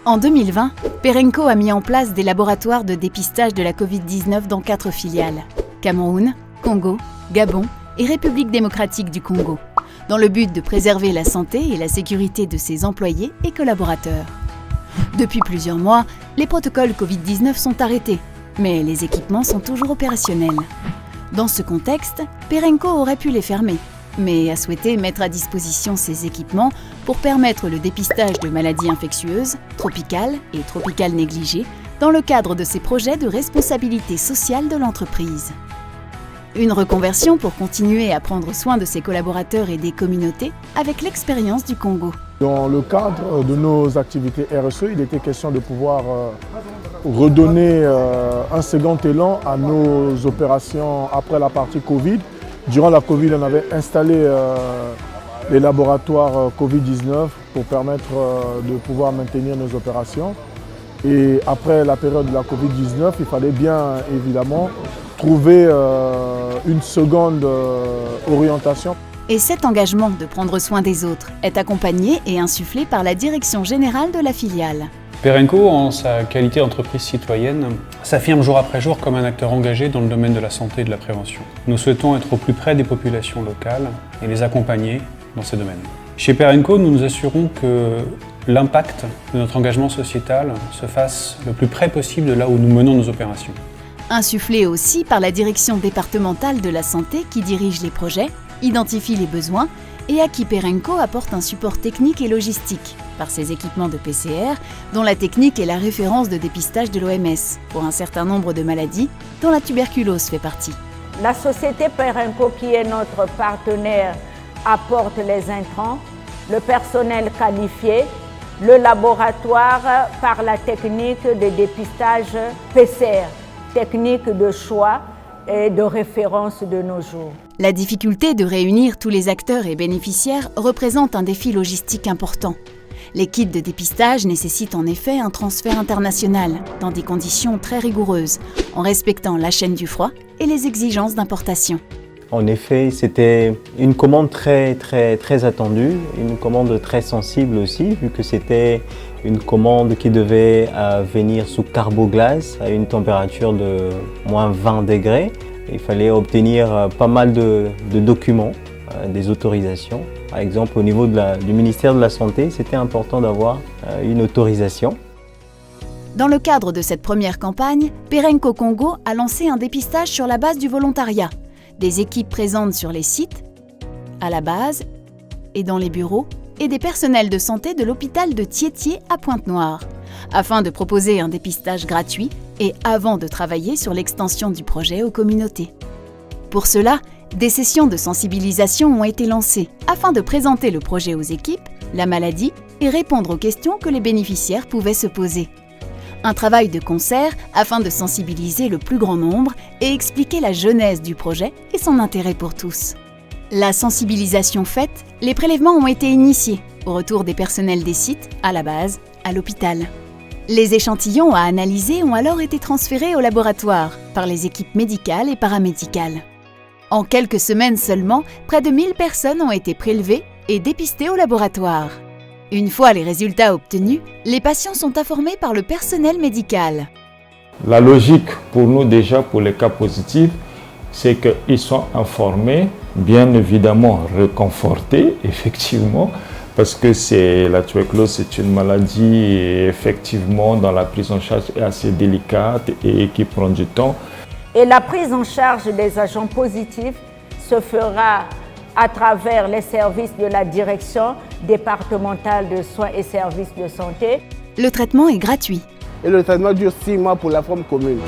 En 2020, Perenco a mis en place des laboratoires de dépistage de la Covid-19 dans 4 filiales: Cameroun, Congo, Gabon et République démocratique du Congo, dans le but de préserver la santé et la sécurité de ses employés et collaborateurs. Depuis plusieurs mois, les protocoles Covid-19 sont arrêtés, mais les équipements sont toujours opérationnels. Dans ce contexte, Perenco aurait pu les fermer, mais a souhaité mettre à disposition ces équipements pour permettre le dépistage de maladies infectieuses, tropicales et tropicales négligées, dans le cadre de ses projets de responsabilité sociale de l'entreprise. Une reconversion pour continuer à prendre soin de ses collaborateurs et des communautés avec l'expérience du Congo. Dans le cadre de nos activités RSE, il était question de pouvoir redonner un second élan à nos opérations après la partie Covid. Durant la Covid, on avait installé les laboratoires Covid-19 pour permettre de pouvoir maintenir nos opérations. Et après la période de la Covid-19, il fallait bien évidemment trouver une seconde orientation. Et cet engagement de prendre soin des autres est accompagné et insufflé par la direction générale de la filiale. Perenco, en sa qualité d'entreprise citoyenne, s'affirme jour après jour comme un acteur engagé dans le domaine de la santé et de la prévention. Nous souhaitons être au plus près des populations locales et les accompagner dans ces domaines. Chez Perenco, nous nous assurons que l'impact de notre engagement sociétal se fasse le plus près possible de là où nous menons nos opérations. Insufflé aussi par la direction départementale de la santé qui dirige les projets, identifie les besoins et à qui Perenco apporte un support technique et logistique par ses équipements de PCR, dont la technique est la référence de dépistage de l'OMS pour un certain nombre de maladies, dont la tuberculose fait partie. La société Perenco, qui est notre partenaire, apporte les intrants, le personnel qualifié, le laboratoire par la technique de dépistage PCR, technique de choix et de référence de nos jours. La difficulté de réunir tous les acteurs et bénéficiaires représente un défi logistique important. Les kits de dépistage nécessitent en effet un transfert international, dans des conditions très rigoureuses, en respectant la chaîne du froid et les exigences d'importation. En effet, c'était une commande très attendue, une commande très sensible aussi, vu que c'était une commande qui devait venir sous carboglace à une température de moins 20 degrés. Il fallait obtenir pas mal de documents, des autorisations. Par exemple, au niveau du ministère de la Santé, c'était important d'avoir une autorisation. Dans le cadre de cette première campagne, Perenco Congo a lancé un dépistage sur la base du volontariat. Des équipes présentes sur les sites, à la base et dans les bureaux, et des personnels de santé de l'hôpital de Thiétié à Pointe-Noire, afin de proposer un dépistage gratuit et avant de travailler sur l'extension du projet aux communautés. Pour cela, des sessions de sensibilisation ont été lancées afin de présenter le projet aux équipes, la maladie et répondre aux questions que les bénéficiaires pouvaient se poser. Un travail de concert afin de sensibiliser le plus grand nombre et expliquer la genèse du projet et son intérêt pour tous. La sensibilisation faite, les prélèvements ont été initiés au retour des personnels des sites, à la base, à l'hôpital. Les échantillons à analyser ont alors été transférés au laboratoire par les équipes médicales et paramédicales. En quelques semaines seulement, près de 1000 personnes ont été prélevées et dépistées au laboratoire. Une fois les résultats obtenus, les patients sont informés par le personnel médical. La logique pour nous déjà, pour les cas positifs, c'est qu'ils sont informés, bien évidemment réconfortés, effectivement, parce que la tuberculose, c'est une maladie effectivement dans la prise en charge est assez délicate et qui prend du temps. Et la prise en charge des agents positifs se fera à travers les services de la direction départementale de soins et services de santé. Le traitement est gratuit. Et le traitement dure 6 mois pour la forme commune.